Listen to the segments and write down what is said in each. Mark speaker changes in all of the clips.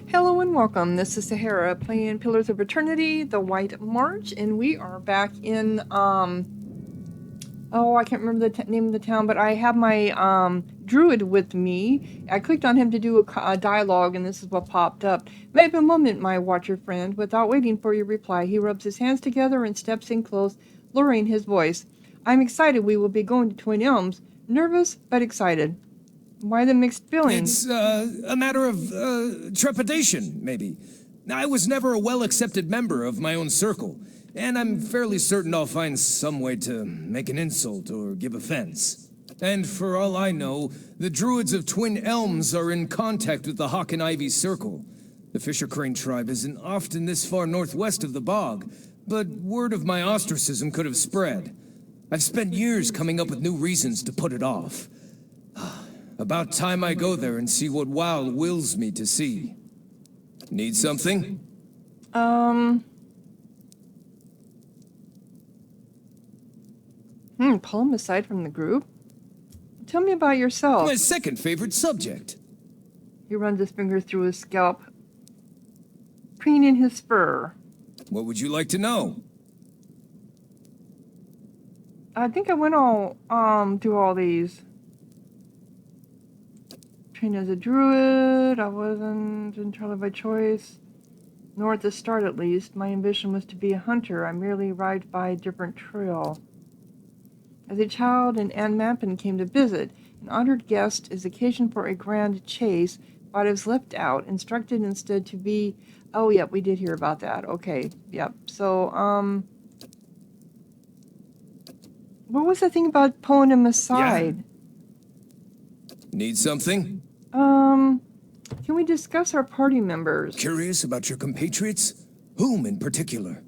Speaker 1: Hello and welcome. This is Sahara playing Pillars of Eternity, the White March, and we are back in I can't remember the name of the town, but I have my druid with me. I clicked on him to do a dialogue, and this is what popped up. Wait a moment, my watcher friend. Without waiting for your reply, he rubs his hands together and steps in close, lowering his voice. I'm excited we will be going to Twin Elms. Nervous, but excited. Why the mixed feelings?
Speaker 2: It's a matter of trepidation, maybe. I was never a well-accepted member of my own circle, and I'm fairly certain I'll find some way to make an insult or give offense. And for all I know, the druids of Twin Elms are in contact with the Hawk and Ivy Circle. The Fisher Crane tribe isn't often this far northwest of the bog, but word of my ostracism could have spread. I've spent years coming up with new reasons to put it off. About time I go there and see what Wow wills me to see. Need something?
Speaker 1: Pull him aside from the group. Tell me about yourself.
Speaker 2: My second favorite subject.
Speaker 1: He runs his fingers through his scalp, preening his fur.
Speaker 2: What would you like to know?
Speaker 1: I think I went through all these. Trained as a druid, I wasn't entirely by choice. Nor at the start, at least. My ambition was to be a hunter. I merely arrived by a different trail. As a child, an Ann Mappin came to visit. An honored guest is occasion for a grand chase, but I was left out, instructed instead to be... Oh, yep, we did hear about that. Okay, yep. So, what was the thing about pulling him aside?
Speaker 2: Yeah. Need something?
Speaker 1: Can we discuss our party members?
Speaker 2: Curious about your compatriots? Whom in particular?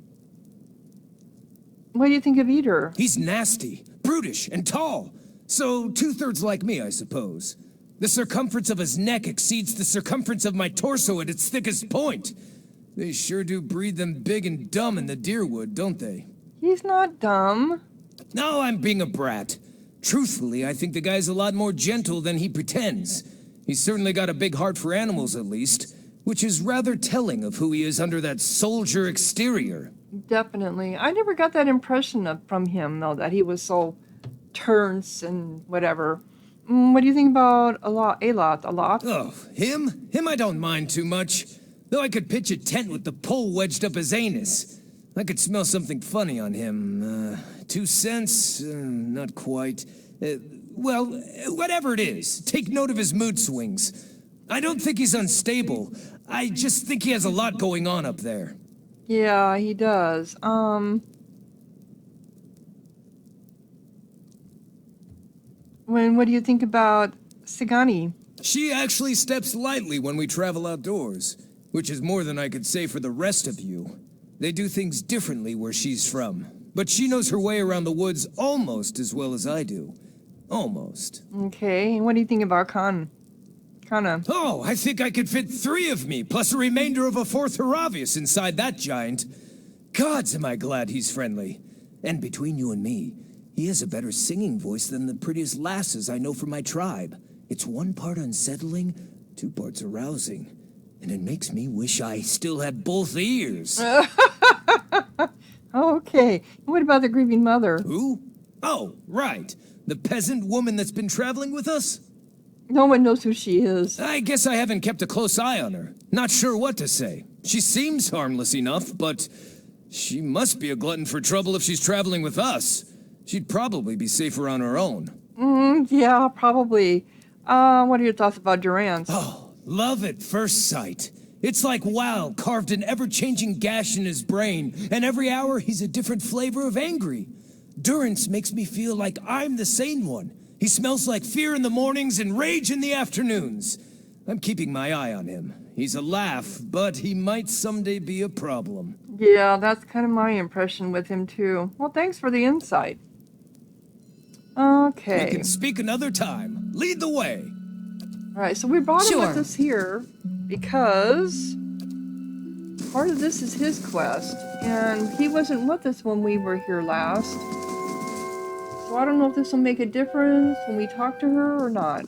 Speaker 1: What do you think of Eater?
Speaker 2: He's nasty, brutish, and tall. So, two-thirds like me, I suppose. The circumference of his neck exceeds the circumference of my torso at its thickest point. They sure do breed them big and dumb in the Deerwood, don't they?
Speaker 1: He's not dumb.
Speaker 2: No, I'm being a brat. Truthfully, I think the guy's a lot more gentle than he pretends. He's certainly got a big heart for animals, at least, which is rather telling of who he is under that soldier exterior.
Speaker 1: Definitely. I never got that impression from him, though, that he was so terse and whatever. What do you think about Alot?
Speaker 2: Oh, him? Him I don't mind too much. Though I could pitch a tent with the pole wedged up his anus. I could smell something funny on him. 2 cents? Not quite. Well, whatever it is, take note of his mood swings. I don't think he's unstable. I just think he has a lot going on up there.
Speaker 1: Yeah, he does. What do you think about Sagani?
Speaker 2: She actually steps lightly when we travel outdoors, which is more than I could say for the rest of you. They do things differently where she's from, but she knows her way around the woods almost as well as I do. Almost.
Speaker 1: Okay, and what do you think about Kana?
Speaker 2: Oh, I think I could fit 3 of me, plus a remainder of a 4th Haravius inside that giant. Gods, am I glad he's friendly. And between you and me, he has a better singing voice than the prettiest lasses I know from my tribe. It's 1 part unsettling, 2 parts arousing. And it makes me wish I still had both ears.
Speaker 1: Okay, what about the grieving mother?
Speaker 2: Who? Oh, right. The peasant woman that's been traveling with us?
Speaker 1: No one knows who she is.
Speaker 2: I guess I haven't kept a close eye on her. Not sure what to say. She seems harmless enough, but she must be a glutton for trouble if she's traveling with us. She'd probably be safer on her own.
Speaker 1: Yeah, probably. What are your thoughts about Durance?
Speaker 2: Oh, love at first sight. It's like Wow carved an ever-changing gash in his brain, and every hour he's a different flavor of angry. Durance makes me feel like I'm the sane one. He smells like fear in the mornings and rage in the afternoons. I'm keeping my eye on him. He's a laugh, but he might someday be a problem.
Speaker 1: Yeah, that's kind of my impression with him, too. Well, thanks for the insight. Okay.
Speaker 2: We can speak another time. Lead the way.
Speaker 1: All right, so we brought him with us here because part of this is his quest, and he wasn't with us when we were here last. So I don't know if this will make a difference when we talk to her or not.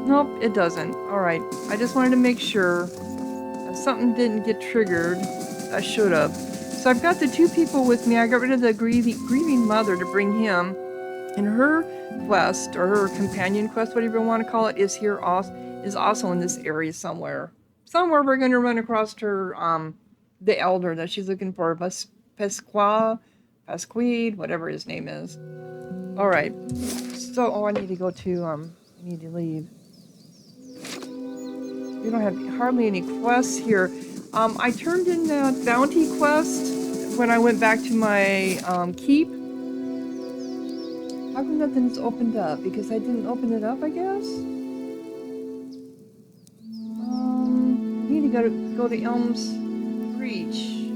Speaker 1: Nope, it doesn't. Alright, I just wanted to make sure that something didn't get triggered. I should have. So I've got the two people with me. I got rid of the grieving mother to bring him. And her quest, or her companion quest, whatever you want to call it, is here also, is also in this area somewhere. Somewhere we're going to run across her, the elder that she's looking for, Pasquide, whatever his name is. Alright. So, I need to go to, I need to leave. We don't have hardly any quests here. I turned in that bounty quest when I went back to my, keep. How come nothing's opened up? Because I didn't open it up, I guess? I need to go to Elm's Reach.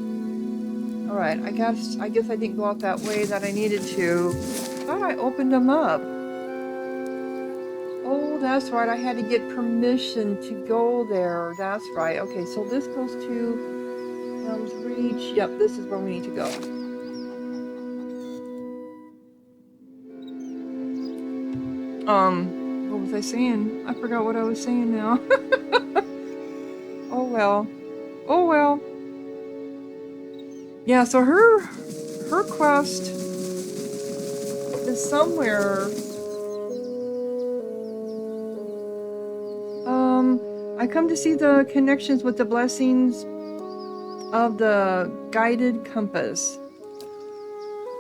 Speaker 1: Alright, I guess I didn't go out that way that I needed to. I thought I opened them up. Oh, that's right. I had to get permission to go there. That's right. Okay, so this goes to Elm's Reach. Yep, this is where we need to go. What was I saying? I forgot what I was saying now. Oh well. Oh well. Yeah, so her quest is somewhere. I come to see the connections with the blessings of the guided compass.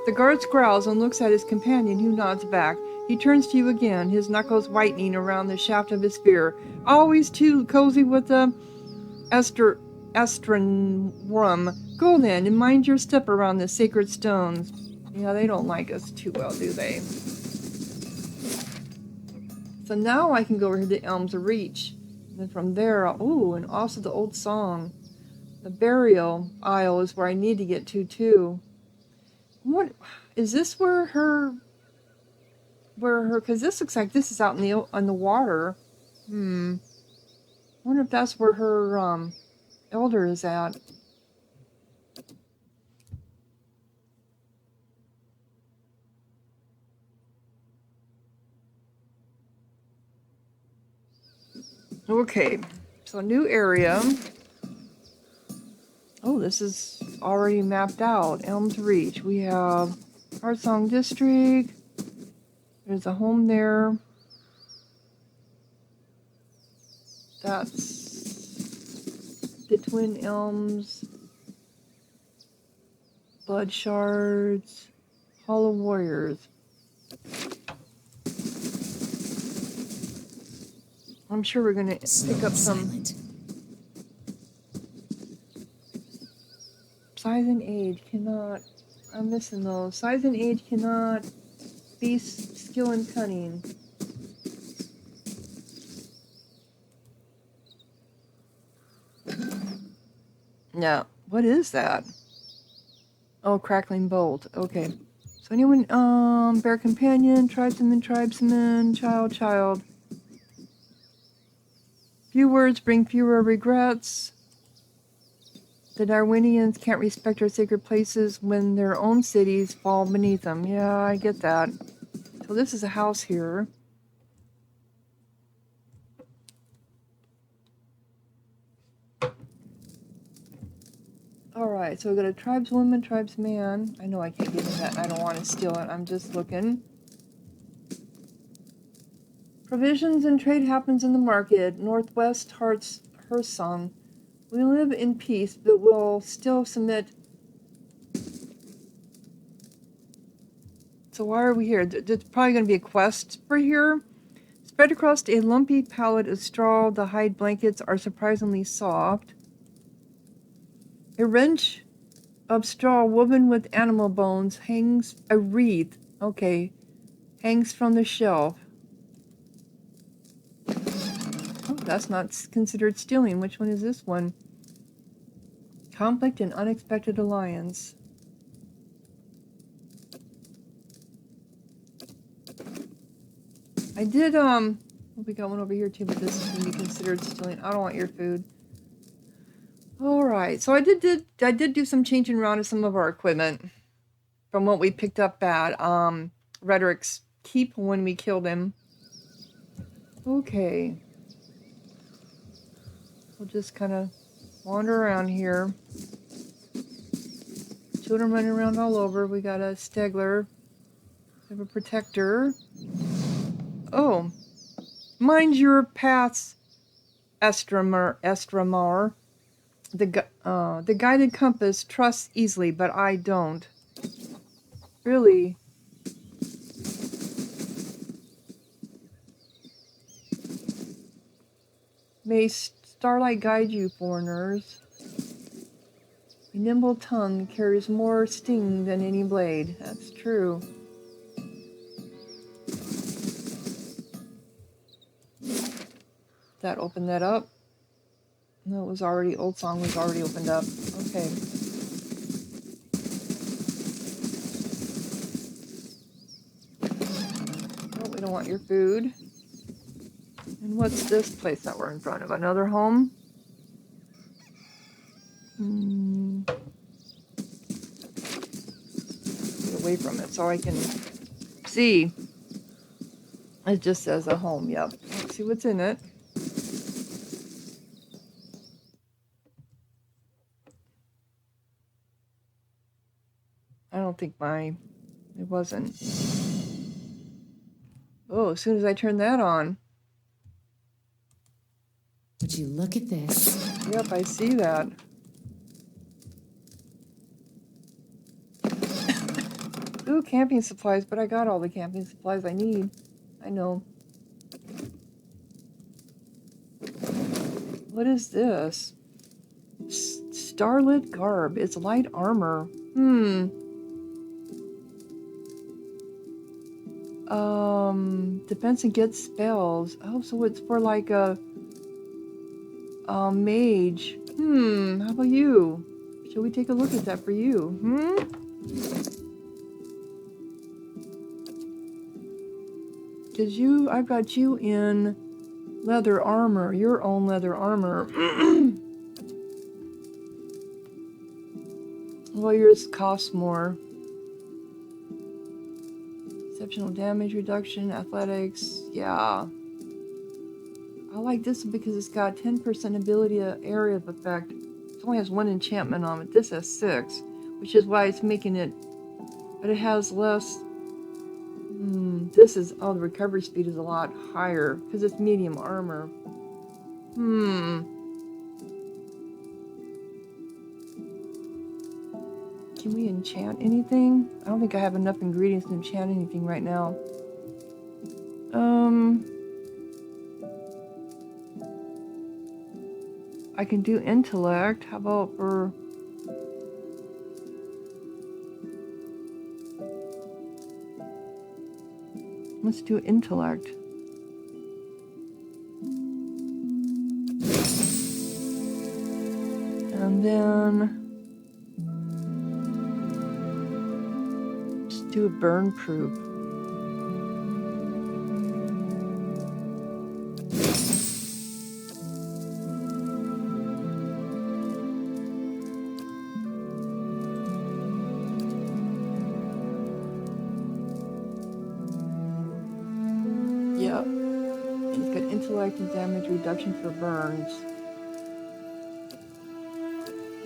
Speaker 1: The guard growls and looks at his companion, who nods back. He turns to you again, his knuckles whitening around the shaft of his spear. Always too cozy with the Estranrum. Go then, and mind your step around the sacred stones. Yeah, they don't like us too well, do they? So now I can go over here to Elm's Reach. And then from there, oh, and also the old song. The burial aisle is where I need to get to, too. What, is this where her, because this looks like this is out in the water. I wonder if that's where her, elder is at. Okay, so new area. Oh, this is already mapped out. Elm's Reach. We have Heartsong District. There's a home there. That's the Twin Elms. Blood Shards. Hall of Warriors. I'm sure we're gonna pick up some. Size and age cannot. I'm missing those. Size and age cannot. Beast, skill, and cunning. No. What is that? Oh, crackling bolt. Okay. So anyone, bear companion, tribesman, child. Few words bring fewer regrets. The Darwinians can't respect our sacred places when their own cities fall beneath them. Yeah, I get that. So this is a house here. Alright, so we got a tribeswoman, tribesman. I know I can't get in that. I don't want to steal it. I'm just looking. Provisions and trade happens in the market. Northwest Hearts Hersong. We live in peace, but we'll still submit. So why are we here? There's probably going to be a quest for here. Spread across a lumpy pallet of straw, the hide blankets are surprisingly soft. A wrench of straw woven with animal bones hangs a wreath. Okay. Hangs from the shelf. Oh, that's not considered stealing. Which one is this one? Conflict and unexpected alliance. I did, we got one over here too, but this is going to be considered stealing. I don't want your food. Alright, so I did do some changing around of some of our equipment from what we picked up at, Redrick's Keep when we killed him. Okay. We'll just kind of wander around here. Children running around all over. We got a Stegler. We have a protector. Oh. Mind your paths, Estramar. The guided compass trusts easily, but I don't. Really? May starlight guide you, foreigners. A nimble tongue carries more sting than any blade. That's true. That opened that up. No, it was already, old song was already opened up. Okay. Oh, we don't want your food. And what's this place that we're in front of? Another home? Get away from it so I can see. It just says a home, yep. Let's see what's in it. I don't think it wasn't. Oh, as soon as I turn that on.
Speaker 3: Would you look at this?
Speaker 1: Yep, I see that. Ooh, camping supplies, but I got all the camping supplies I need. I know. What is this? Starlit garb. It's light armor. Defense against spells. Oh, so it's for like a mage. How about you? Shall we take a look at that for you? Because I've got you in leather armor, your own leather armor. Well, yours costs more. Exceptional damage reduction, athletics, yeah. I like this one because it's got 10% ability area of effect. It only has 1 enchantment on it. This has 6, which is why it's making it, but it has less. This is, the recovery speed is a lot higher because it's medium armor. Can we enchant anything? I don't think I have enough ingredients to enchant anything right now. I can do intellect. How about for... Let's do intellect. And then... Just do a burn proof. Yep. She's got intellect and damage reduction for burns.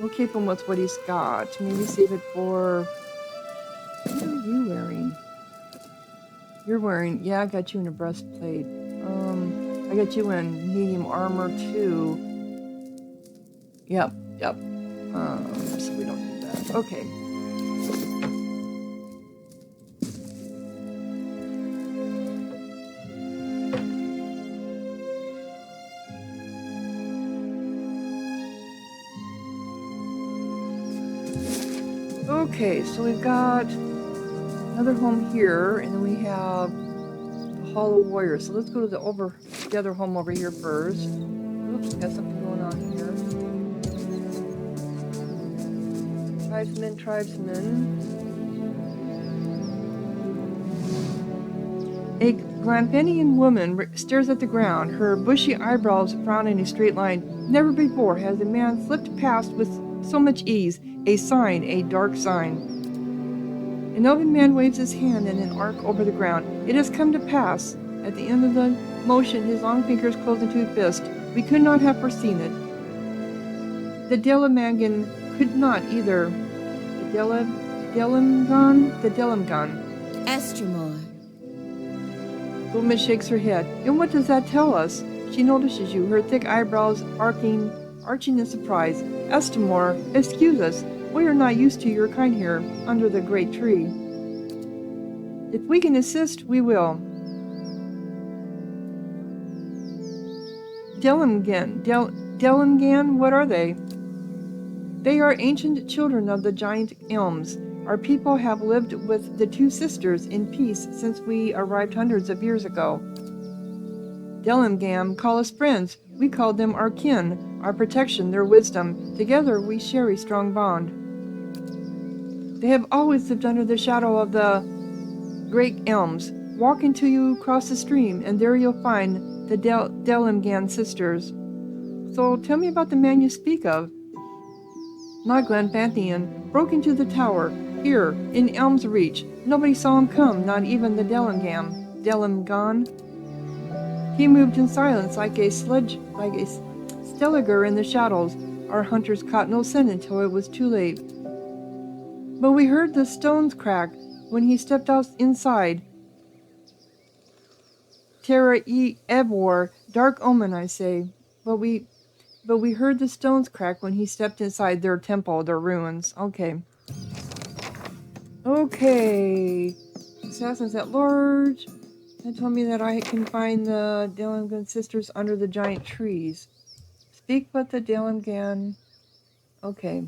Speaker 1: We'll keep him with what he's got. Maybe save it for... What are you wearing? You're wearing... Yeah, I got you in a breastplate. I got you in medium armor too. Yep. So we don't need that. Okay. Okay, so we've got another home here, and then we have the Hall of Warriors. So let's go to the other home over here first. Oops, got something going on here. Tribesmen. A Glanvenian woman stares at the ground, her bushy eyebrows frown in a straight line. Never before has a man slipped past with so much ease. A sign, a dark sign. An elven man waves his hand in an arc over the ground. It has come to pass. At the end of the motion, his long fingers close into a fist. We could not have foreseen it. The Delamangan could not either. The Delamgon.
Speaker 3: Estremor.
Speaker 1: The woman shakes her head. And what does that tell us? She notices you, her thick eyebrows arching in surprise. Estimor, excuse us. We are not used to your kind here, under the great tree. If we can assist, we will. Delamgan, what are they? They are ancient children of the giant elms. Our people have lived with the two sisters in peace since we arrived hundreds of years ago. Delamgam call us friends. We call them our kin, our protection, their wisdom. Together we share a strong bond. They have always lived under the shadow of the great elms. Walk until you cross the stream, and there you'll find the Delamgan sisters. So tell me about the man you speak of. Not Glenpanthian. Broke into the tower. Here, in Elm's Reach. Nobody saw him come, not even the Delamgon. He moved in silence like a Steliger in the shadows. Our hunters caught no scent until it was too late. But we heard the stones crack when he stepped out inside. Terra e Ebor, dark omen, I say. But we heard the stones crack when he stepped inside their temple, their ruins. Okay. Okay. Assassins at large. They told me that I can find the Delamgan sisters under the giant trees. Speak with the Delamgan. Okay.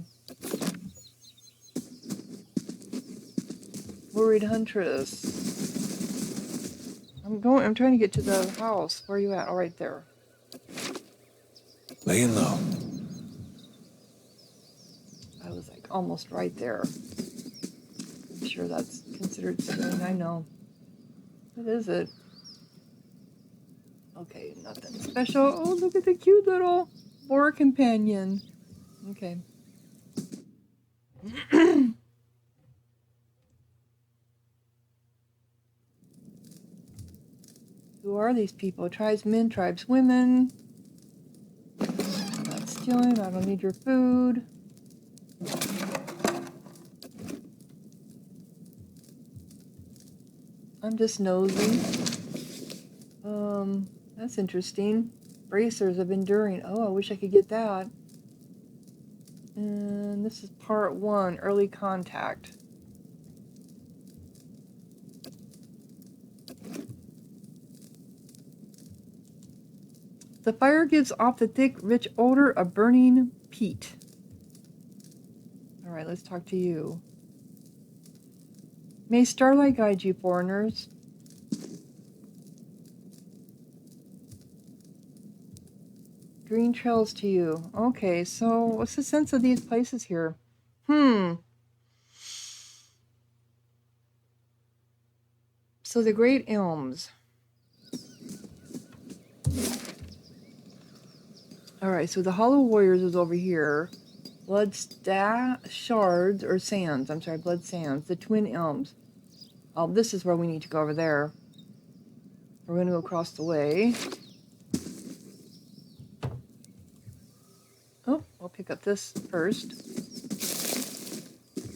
Speaker 1: Worried huntress. I'm trying to get to the house. Where are you at? Oh, right there.
Speaker 2: Laying low.
Speaker 1: I was like almost right there. I'm sure that's considered stealing. I know. What is it? Okay, nothing special. Oh, look at the cute little boar companion. Okay. Who are these people? Tribesmen, tribeswomen. I'm not stealing. I don't need your food. I'm just nosy. That's interesting. Bracers of enduring. Oh, I wish I could get that. And this is part 1, early contact. The fire gives off the thick, rich odor of burning peat. All right, let's talk to you. May starlight guide you, foreigners. Green trails to you. Okay, so what's the sense of these places here? So the great elms. Alright, so the Hollow Warriors is over here. Blood shards or sands. I'm sorry, blood sands. The twin elms. Oh, this is where we need to go over there. We're going to go across the way. Oh, I'll pick up this first.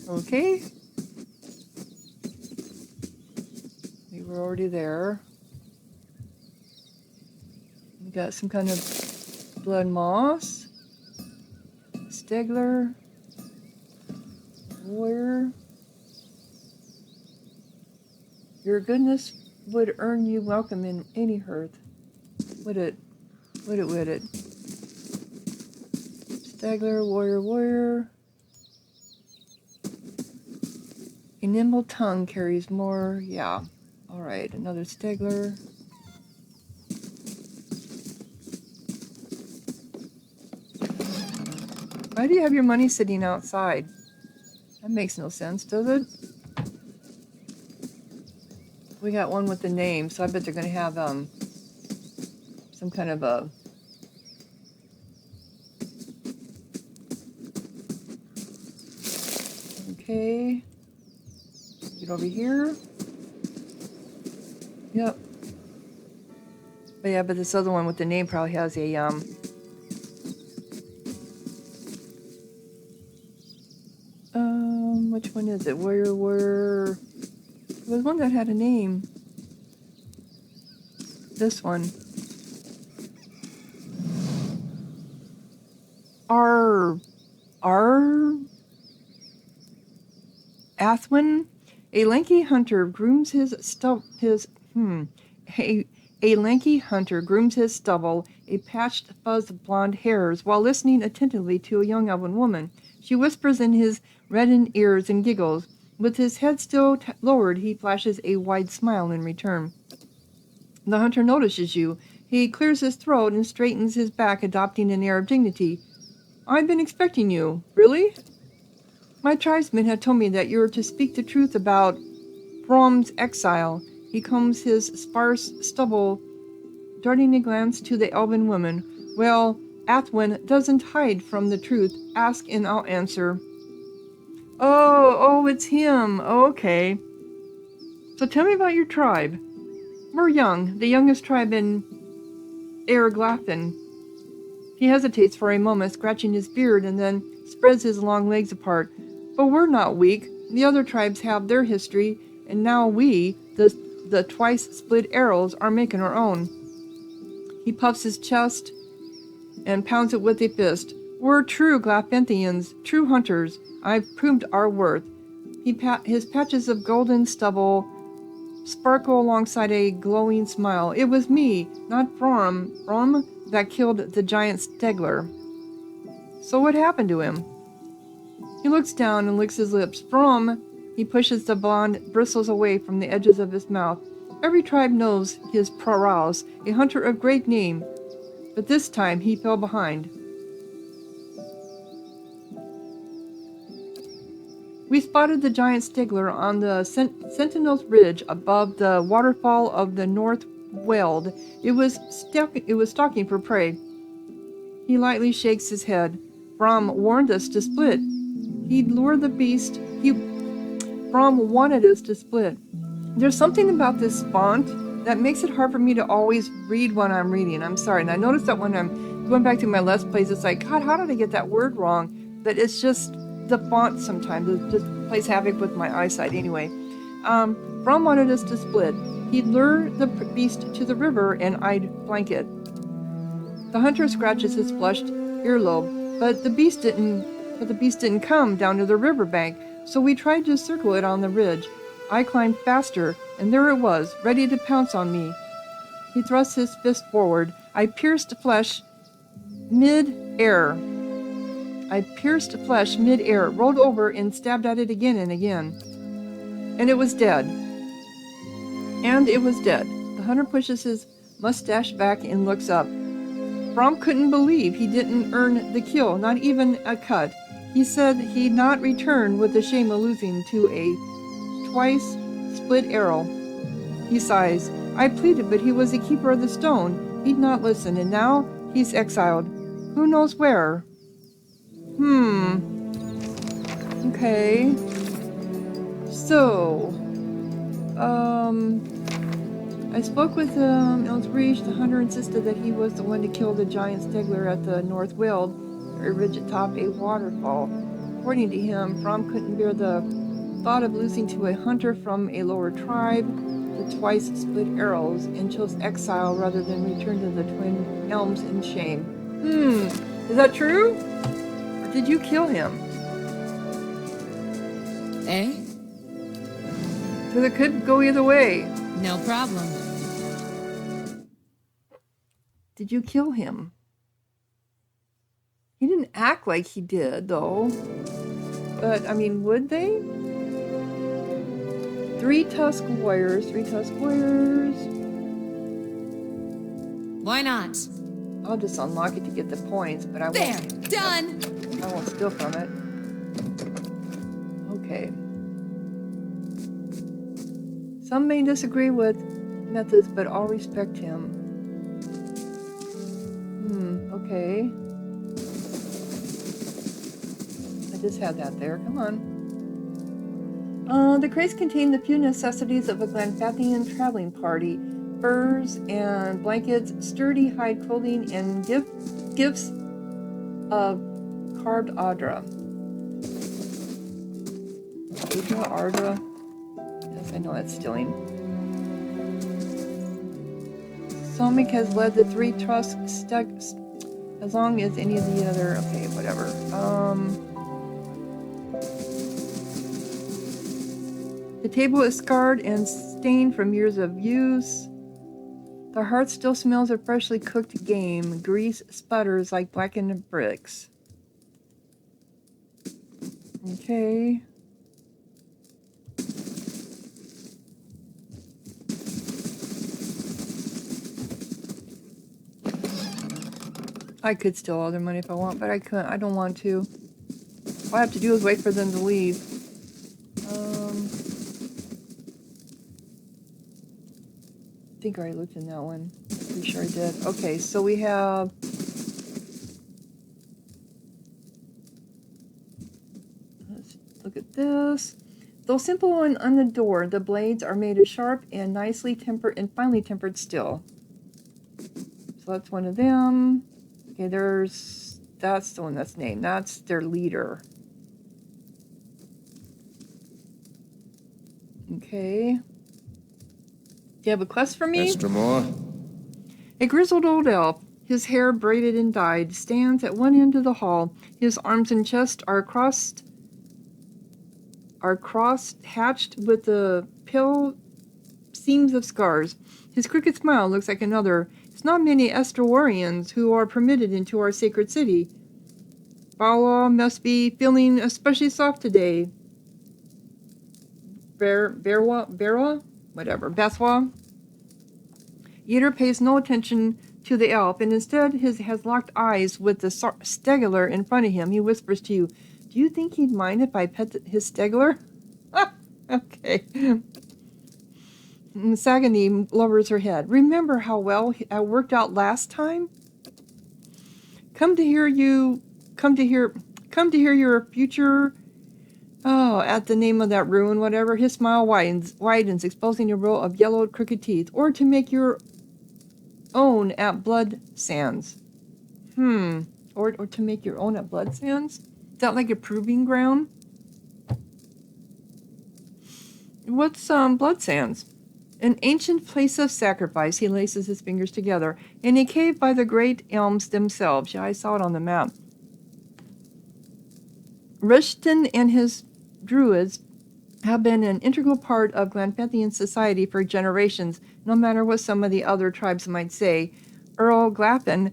Speaker 1: Okay. We were already there. We got some kind of blood moss. Stegler. Warrior. Your goodness would earn you welcome in any hearth. Would it? Stegler, warrior. A nimble tongue carries more. Yeah. Alright, another Stegler. Why do you have your money sitting outside? That makes no sense, does it? We got one with the name, so I bet they're going to have some kind of a... Okay. Get over here. Yep. But yeah, but this other one with the name probably has a Which one is it? Where? There was one that had a name. This one. Athwin? A lanky hunter grooms his A lanky hunter grooms his stubble, a patched fuzz of blonde hairs, while listening attentively to a young elven woman. She whispers in his reddened ears and giggles. With his head still lowered, he flashes a wide smile in return. The hunter notices you. He clears his throat and straightens his back, adopting an air of dignity. I've been expecting you. Really? My tribesmen had told me that you were to speak the truth about Brom's exile. He combs his sparse stubble, darting a glance to the elven woman. Well, Athwin doesn't hide from the truth. Ask and I'll answer. Oh, it's him. Oh, okay. So tell me about your tribe. We're young, the youngest tribe in Erglathen. He hesitates for a moment, scratching his beard, and then spreads his long legs apart. But we're not weak. The other tribes have their history, and now we, the twice-split arrows, are making our own. He puffs his chest and pounds it with a fist. We're true Glapenthians, true hunters. I've proved our worth. His patches of golden stubble sparkle alongside a glowing smile. It was me, not Brom, that killed the giant Stegler. So what happened to him? He looks down and licks his lips. Brom, he pushes the blonde bristles away from the edges of his mouth. Every tribe knows his prowess, a hunter of great name. But this time he fell behind. We spotted the giant Stegler on the Sentinel's Ridge above the waterfall of the North Weld. It was stalking for prey. He lightly shakes his head. Brom warned us to split. He'd lure the beast. Brom wanted us to split. There's something about this font that makes it hard for me to always read what I'm reading. I'm sorry. And I noticed that when I'm going back to my Let's Plays, it's like, God, how did I get that word wrong? But it's just the font sometimes. It just plays havoc with my eyesight anyway. Brom wanted us to split. He'd lure the beast to the river and I'd flank it. The hunter scratches his flushed earlobe, but the beast didn't come down to the riverbank, so we tried to circle it on the ridge. I climbed faster, and there it was, ready to pounce on me. He thrust his fist forward. I pierced flesh mid-air, rolled over and stabbed at it again and again. And it was dead. The hunter pushes his mustache back and looks up. Brom couldn't believe he didn't earn the kill, not even a cut. He said he'd not return with the shame of losing to a twice-split arrow. He sighs. I pleaded, but he was the keeper of the stone. He'd not listen, and now he's exiled. Who knows where? Okay. So, I spoke with Eldridge. The hunter insisted that he was the one to kill the giant Stegler at the North Weld, a ridge atop a waterfall. According to him, Brom couldn't bear the thought of losing to a hunter from a lower tribe, the twice-split arrows, and chose exile rather than return to the Twin Elms in shame. Is that true? Or did you kill him?
Speaker 3: Eh?
Speaker 1: Because it could go either way.
Speaker 3: No problem.
Speaker 1: Did you kill him? He didn't act like he did, though. But, I mean, would they? Three tusk warriors.
Speaker 3: Why not?
Speaker 1: I'll just unlock it to get the points, but I won't.
Speaker 3: There! Done!
Speaker 1: I won't steal from it. Okay. Some may disagree with methods, but I'll respect him. Okay. I just had that there. Come on. The crates contain the few necessities of a Glenfathian traveling party. Furs and blankets, sturdy hide clothing, and gifts of carved Adra. Udra, Ardra. Yes, I know that's stealing. Simoc has led the 3 Tusk stacks as long as any of the other. Okay, whatever. The table is scarred and stained from years of use. The hearth still smells of freshly cooked game. Grease sputters like blackened bricks. Okay. I could steal all their money if I want, but I couldn't. I don't want to. All I have to do is wait for them to leave. I think I already looked in that one. Pretty sure I did. Okay, so we have... Let's look at this. Though simple and unadored, the blades are made of sharp and nicely tempered and finely tempered steel. So that's one of them. Okay, that's the one that's named. That's their leader. Okay. Do you have a quest for me?
Speaker 2: Extra more?
Speaker 1: A grizzled old elf, his hair braided and dyed, stands at one end of the hall. His arms and chest are crossed, hatched with the pale seams of scars. His crooked smile looks like another. It's not many Estorians who are permitted into our sacred city. Bala must be feeling especially soft today. Berwa? Whatever. Beswa? Eater pays no attention to the elf, and instead has locked eyes with the Stegler in front of him. He whispers to you, "Do you think he'd mind if I pet his Stegler?" Okay. Sagani lowers her head. "Remember how well I worked out last time? Come to hear your future." Oh, at the name of that ruin, whatever. His smile widens, exposing a row of yellowed, crooked teeth. "Or to make your own at Blood Sands." Or to make your own at Blood Sands? Is that like a proving ground? What's Blood Sands? An ancient place of sacrifice. He laces his fingers together. In a cave by the great elms themselves. Yeah, I saw it on the map. Rishton and his druids have been an integral part of Glanfethian society for generations, no matter what some of the other tribes might say. Earl Glaffin...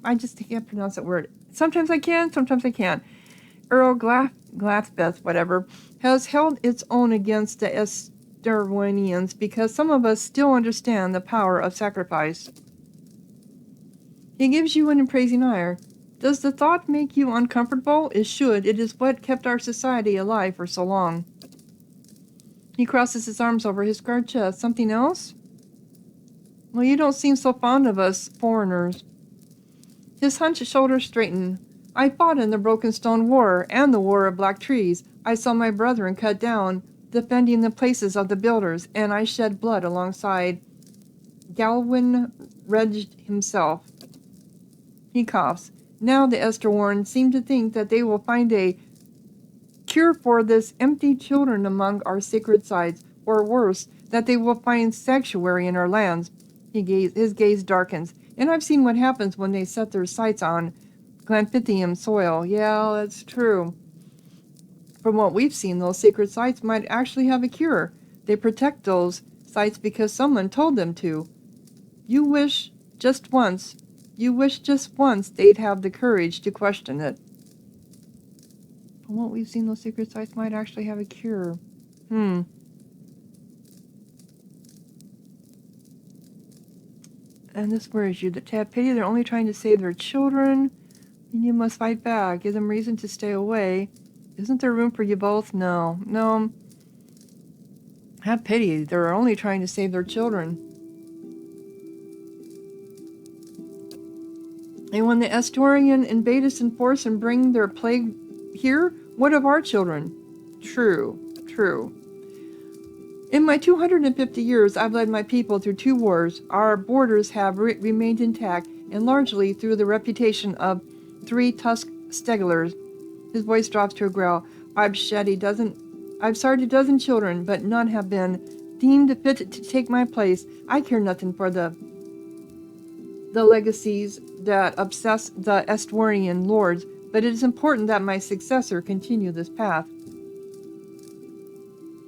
Speaker 1: I just can't pronounce that word. Sometimes I can, sometimes I can't. Earl Glathbeth, whatever, has held its own against the Estorwinians because some of us still understand the power of sacrifice. He gives you an appraising eye. Does the thought make you uncomfortable? It should. It is what kept our society alive for so long. He crosses his arms over his scarred chest. Something else? Well, you don't seem so fond of us foreigners. His hunched shoulders straighten. I fought in the Broken Stone War and the War of Black Trees. I saw my brethren cut down, defending the places of the builders, and I shed blood alongside Galwin Redged himself. He coughs. Now the Estorwarn seem to think that they will find a cure for this empty children among our sacred sites, or worse, that they will find sanctuary in our lands. His gaze darkens. And I've seen what happens when they set their sights on Glanfithium soil. Yeah, that's true. From what we've seen, those sacred sites might actually have a cure. They protect those sites because someone told them to. You wish just once they'd have the courage to question it. From what we've seen, those sacred sites might actually have a cure. And this worries you. To have pity, they're only trying to save their children, and you must fight back. Give them reason to stay away. Isn't there room for you both? No. Have pity. They're only trying to save their children. And when the Estorian invade us in force and bring their plague here, what of our children? True. In my 250 years, I've led my people through 2 wars. Our borders have remained intact, and largely through the reputation of 3 Tusk Steglers. His voice drops to a growl. I've started a dozen children, but none have been deemed fit to take my place. I care nothing for the legacies that obsess the Estwarian lords, but it is important that my successor continue this path.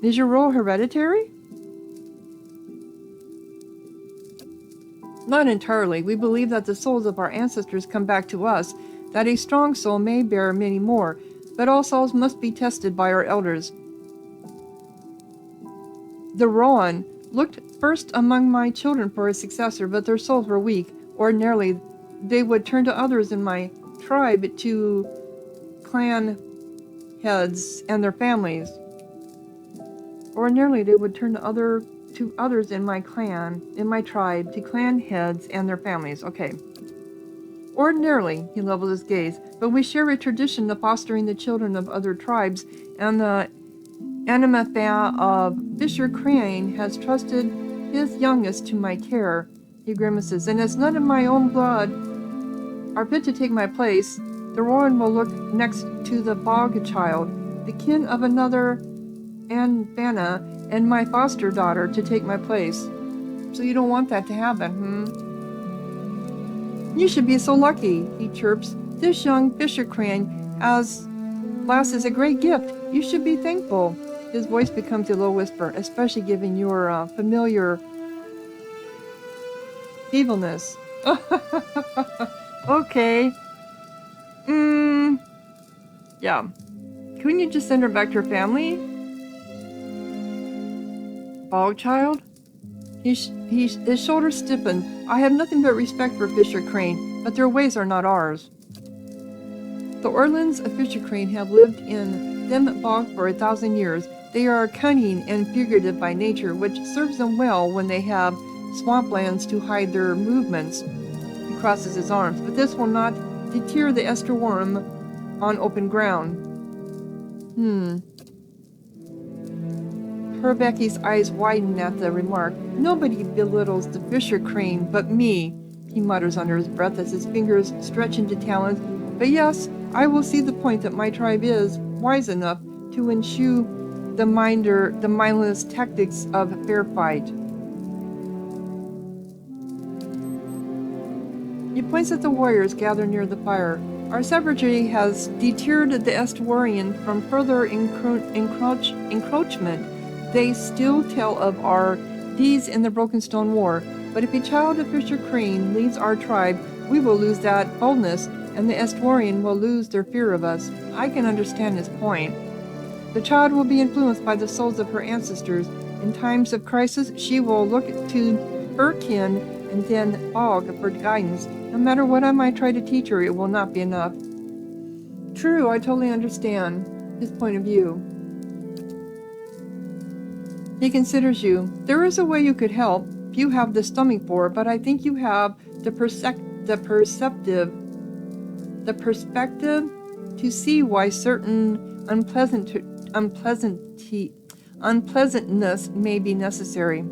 Speaker 1: Is your role hereditary? Not entirely. We believe that the souls of our ancestors come back to us, that a strong soul may bear many more, but all souls must be tested by our elders. The Rohan looked first among my children for a successor, but their souls were weak. Ordinarily, they would turn to others in my tribe, to clan heads and their families. Ordinarily, they would turn to others in my tribe, to clan heads and their families. Okay. Ordinarily, he leveled his gaze, but we share a tradition of fostering the children of other tribes, and the Animafa of Fisher Crane has trusted his youngest to my care. He grimaces, and as none of my own blood are fit to take my place, the Rowan will look next to the Bog child, the kin of another Anbana, and my foster daughter to take my place. So you don't want that to happen, You should be so lucky, he chirps. This young Fisher Crane is a great gift. You should be thankful. His voice becomes a low whisper, especially given your familiar evilness. Okay. Yeah. Couldn't you just send her back to her family? Bog child? His shoulders stiffened. I have nothing but respect for Fisher Crane, but their ways are not ours. The Orlans of Fisher Crane have lived in them bog for 1,000 years. They are cunning and figurative by nature, which serves them well when they have swamplands to hide their movements. He crosses his arms, but this will not deter the Esterworm on open ground. Herbecky's eyes widen at the remark. Nobody belittles the Fisher Crane but me, he mutters under his breath as his fingers stretch into talons. But yes, I will see the point that my tribe is wise enough to eschew the mindless tactics of fair fight. He points at the warriors gathered near the fire. Our savagery has deterred the Estwarian from further encroachment. They still tell of our deeds in the Brokenstone War, but if a child of Fisher Crane leads our tribe, we will lose that boldness, and the Estwarian will lose their fear of us. I can understand his point. The child will be influenced by the souls of her ancestors. In times of crisis, she will look to her kin and then Bog for guidance. No matter what I might try to teach her, it will not be enough. True, I totally understand his point of view. He considers you. There is a way you could help. You have the stomach for it, but I think you have the perspective to see why certain unpleasantness may be necessary.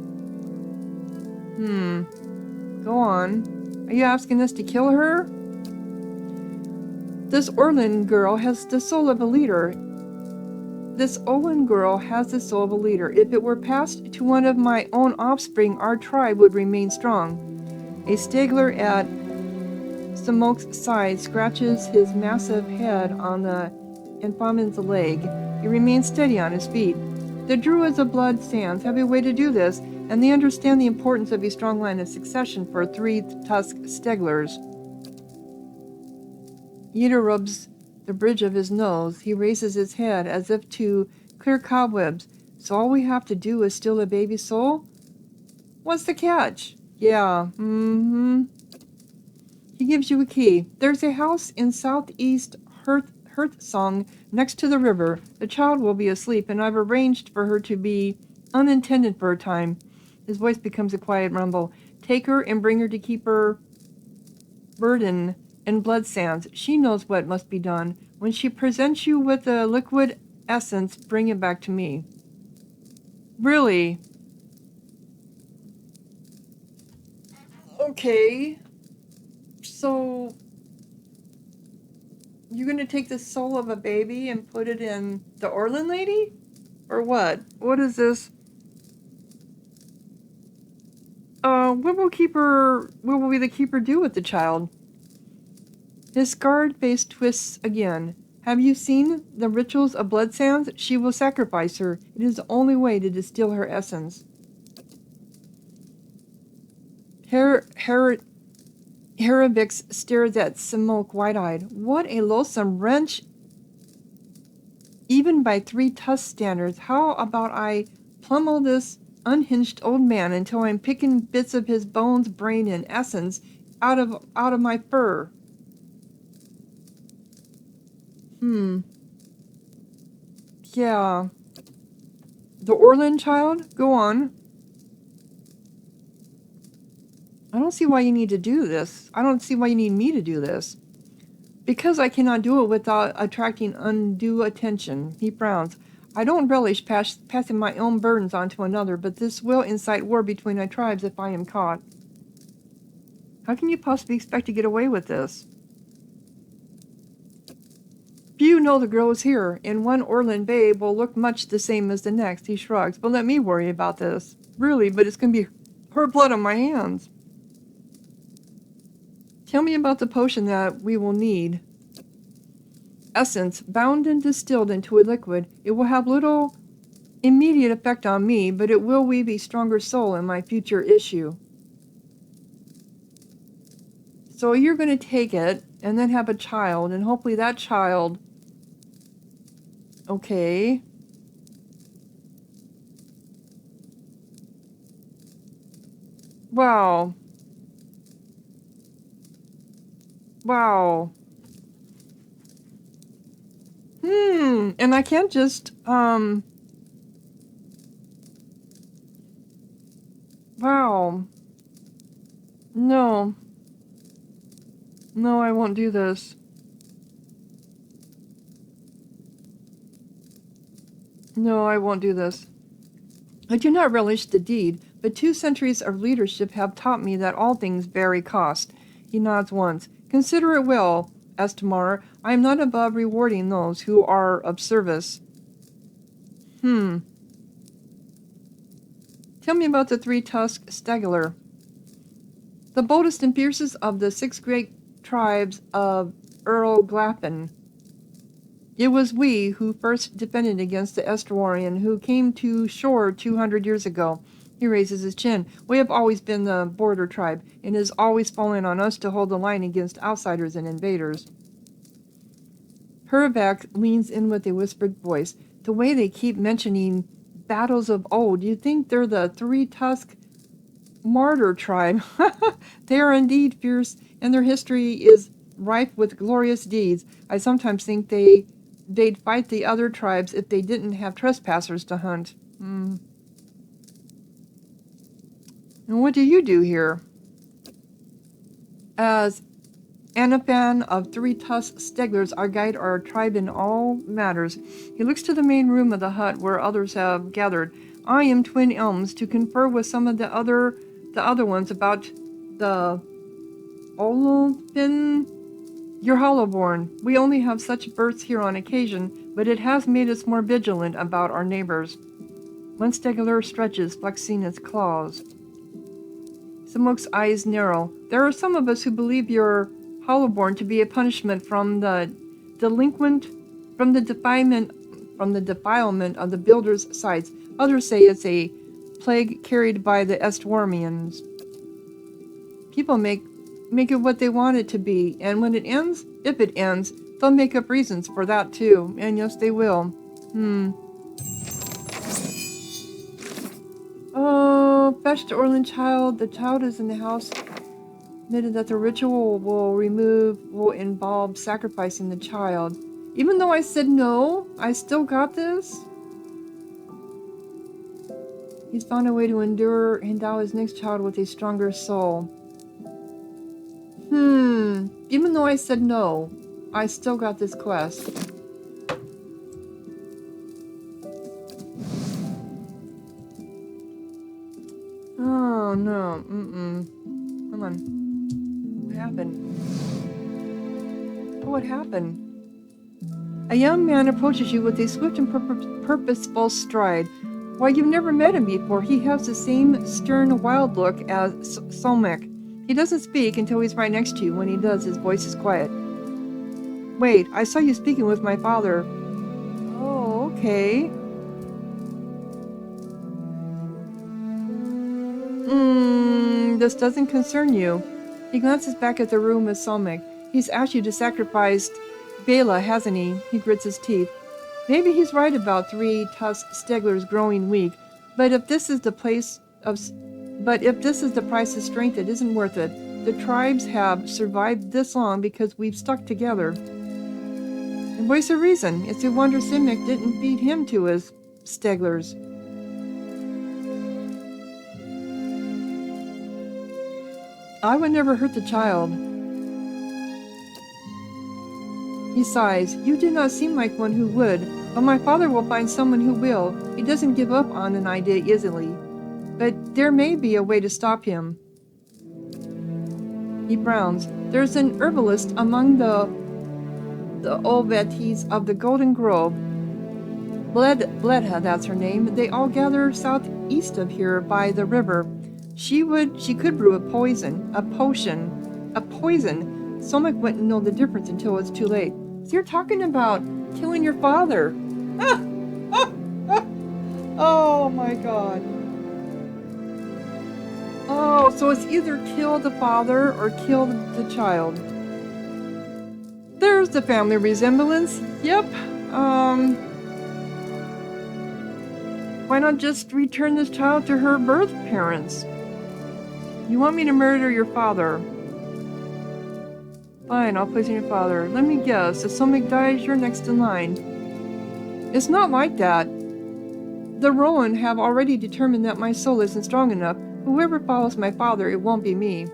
Speaker 1: Go on. Are you asking us to kill her? This Orlin girl has the soul of a leader. If it were passed to one of my own offspring, our tribe would remain strong. A Stegler at Simoc's side scratches his massive head on the Infaman's leg. He remains steady on his feet. The Druids of Blood Sands have a way to do this, and they understand the importance of a strong line of succession for 3 tusk Steglers. Yida rubs the bridge of his nose. He raises his head as if to clear cobwebs. So all we have to do is steal a baby soul? What's the catch? Yeah, He gives you a key. There's a house in southeast Hearthsong next to the river. The child will be asleep, and I've arranged for her to be unattended for a time. His voice becomes a quiet rumble. Take her and bring her to keep her burden in Blood Sands. She knows what must be done. When she presents you with the liquid essence, bring it back to me. Really? Okay. So, You're gonna take the soul of a baby and put it in the Orlin lady? Or what? What is this? What will be the keeper do with the child? His scarred face twists again. Have you seen the rituals of blood sands? She will sacrifice her. It is the only way to distill her essence. Heravix stares at Simoc wide-eyed. What a loathsome wrench, even by 3 Tusk standards. How about I pummel this unhinged old man until I'm picking bits of his bones, brain, and essence out of my fur? Yeah. The Orlin child? Go on. I don't see why you need to do this. I don't see why you need me to do this. Because I cannot do it without attracting undue attention. He frowns. I don't relish passing my own burdens on to another, but this will incite war between our tribes if I am caught. How can you possibly expect to get away with this? Few know the girl is here, and one Orlin babe will look much the same as the next. He shrugs. But let me worry about this. Really, but it's going to be her blood on my hands. Tell me about the potion that we will need. Essence, bound and distilled into a liquid. It will have little immediate effect on me, but it will weave a stronger soul in my future issue. So you're going to take it and then have a child, and hopefully that child... Okay. Wow. Wow. And I can't just, wow. No. No, I won't do this. No, I won't do this. I do not relish the deed, but 2 centuries of leadership have taught me that all things vary cost. He nods once. Consider it well, Estamar. I am not above rewarding those who are of service. Tell me about the 3 Tusk Steggler. The boldest and fiercest of the 6 great tribes of Earl Glappen. It was we who first defended against the Estuarian who came to shore 200 years ago. He raises his chin. We have always been the border tribe, and it has always fallen on us to hold the line against outsiders and invaders. Hervac leans in with a whispered voice. The way they keep mentioning battles of old, you think they're the 3 Tusk martyr tribe. They are indeed fierce, and their history is rife with glorious deeds. I sometimes think they'd fight the other tribes if they didn't have trespassers to hunt. And what do you do here? As Anaphan of 3 Tusk Stegglers, our guide, our tribe in all matters. He looks to the main room of the hut where others have gathered. I am Twin Elms to confer with some of the other ones about the Olopin. You're Hollowborn. We only have such births here on occasion, but it has made us more vigilant about our neighbors. One Steggler stretches, flexing its claws. Simoc's eyes narrow. There are some of us who believe you're Hollowborn to be a punishment from the defilement of the builders' sites. Others say it's a plague carried by the Estwarmians. People make it what they want it to be, and when it ends, if it ends, they'll make up reasons for that too. And yes, they will. Oh, fetch the Orlin child. The child is in the house. Admitted that the ritual will involve sacrificing the child. Even though I said no, I still got this? He's found a way to endow his next child with a stronger soul. Even though I said no, I still got this quest. Oh, no. Come on. What happened? Oh, what happened? A young man approaches you with a swift and purposeful stride. Why, you've never met him before. He has the same stern, wild look as Simoc. He doesn't speak until he's right next to you. When he does, his voice is quiet. Wait, I saw you speaking with my father. Oh, okay. This doesn't concern you. He glances back at the room with Simoc. He's asked you to sacrifice Bela, hasn't he? He grits his teeth. Maybe he's right about 3-tusked steglers growing weak, but if this is the price of strength, it isn't worth it. The tribes have survived this long because we've stuck together. And what's the reason? It's a wonder Simoc didn't beat him to his steglers. I would never hurt the child. He sighs. You do not seem like one who would, but my father will find someone who will. He doesn't give up on an idea easily. But there may be a way to stop him. He frowns. There's an herbalist among the Olvetes of the Golden Grove. Bledha, that's her name. They all gather southeast of here by the river. She could brew a potion. Simoc wouldn't know the difference until it's too late. So you're talking about killing your father. Oh my god. Oh, so it's either kill the father or kill the child. There's the family resemblance. Yep. Why not just return this child to her birth parents? You want me to murder your father? Fine, I'll poison your father. Let me guess, if Simoc dies, you're next in line. It's not like that. The Rowan have already determined that my soul isn't strong enough. Whoever follows my father, it won't be me.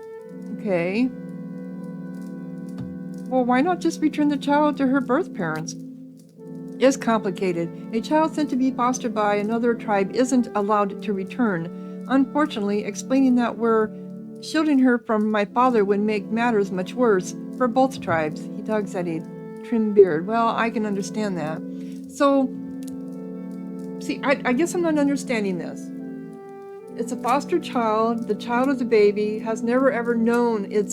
Speaker 1: Okay. Well, why not just return the child to her birth parents? It's complicated. A child sent to be fostered by another tribe isn't allowed to return. Unfortunately, explaining that we're shielding her from my father would make matters much worse for both tribes. He tugs at a trim beard. Well, I can understand that. So, see, I guess I'm not understanding this. It's a foster child. The child is a baby, has never ever known the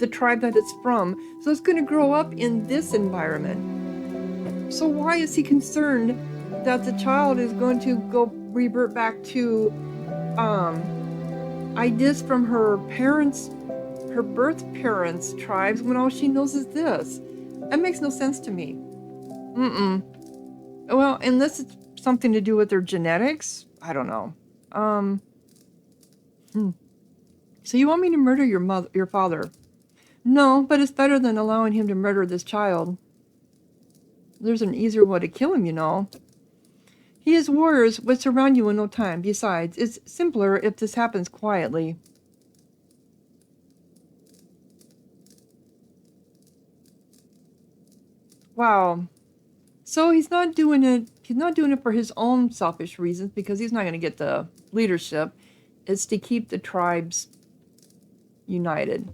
Speaker 1: tribe that it's from. So it's going to grow up in this environment. So why is he concerned that the child is going to go revert back to ideas from her parents, her birth parents' tribes, when all she knows is this? That makes no sense to me. Well, unless it's something to do with their genetics, I don't know. So you want me to murder your father? No, but it's better than allowing him to murder this child. There's an easier way to kill him, you know. His warriors would surround you in no time. Besides, it's simpler if this happens quietly. Wow. So he's not doing it for his own selfish reasons, because he's not going to get the leadership. It's to keep the tribes united.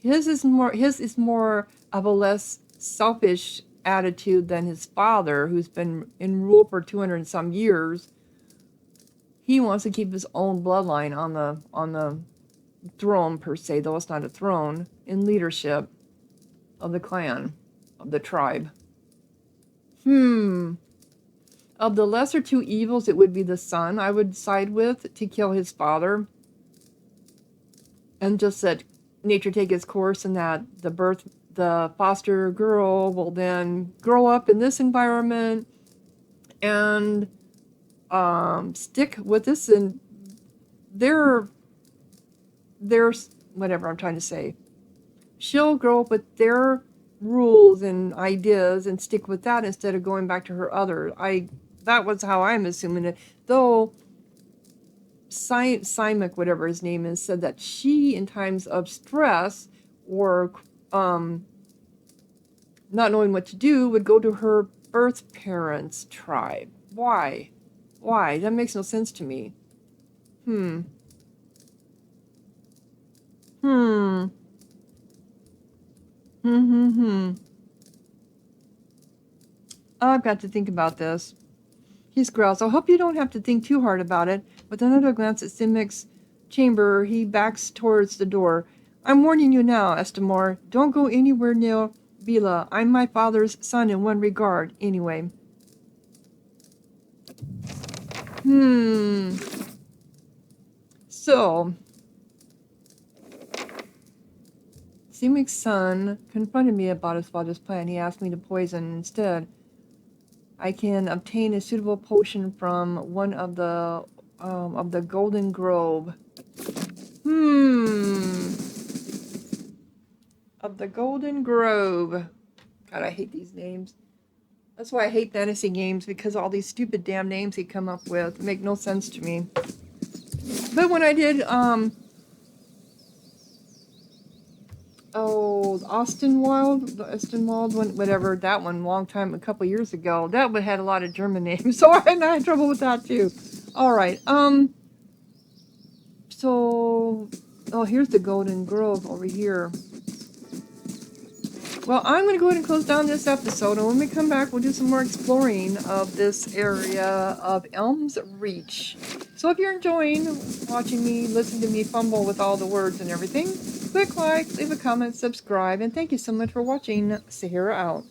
Speaker 1: His is more of a less selfish attitude than his father, who's been in rule for 200 and some years. He wants to keep his own bloodline on the throne, per se, though it's not a throne, in leadership of the clan, of the tribe. Of the lesser two evils, it would be the son I would side with to kill his father. And just let nature take its course, and that the foster girl will then grow up in this environment and stick with this, and there's whatever I'm trying to say. She'll grow up with their rules and ideas and stick with that instead of going back to her other. That was how I'm assuming it. Though Simoc, whatever his name is, said that she, in times of stress or not knowing what to do, would go to her birth parents' tribe. Why? That makes no sense to me. I've got to think about this. He growls. I hope you don't have to think too hard about it. With another glance at Simic's chamber, he backs towards the door. I'm warning you now, Estimor. Don't go anywhere near Bila. I'm my father's son in one regard, anyway. So, Simic's son confronted me about his father's plan. He asked me to poison instead. I can obtain a suitable potion from one of the Golden Grove. Of the Golden Grove. God, I hate these names. That's why I hate fantasy games, because all these stupid damn names he come up with make no sense to me. But when I did, Ostenwald one, whatever, that one, a couple years ago, that one had a lot of German names, so I had trouble with that too. Alright, so, here's the Golden Grove over here. Well, I'm going to go ahead and close down this episode, and when we come back, we'll do some more exploring of this area of Elm's Reach. So if you're enjoying watching me, listen to me fumble with all the words and everything, click like, leave a comment, subscribe, and thank you so much for watching. Sahara out.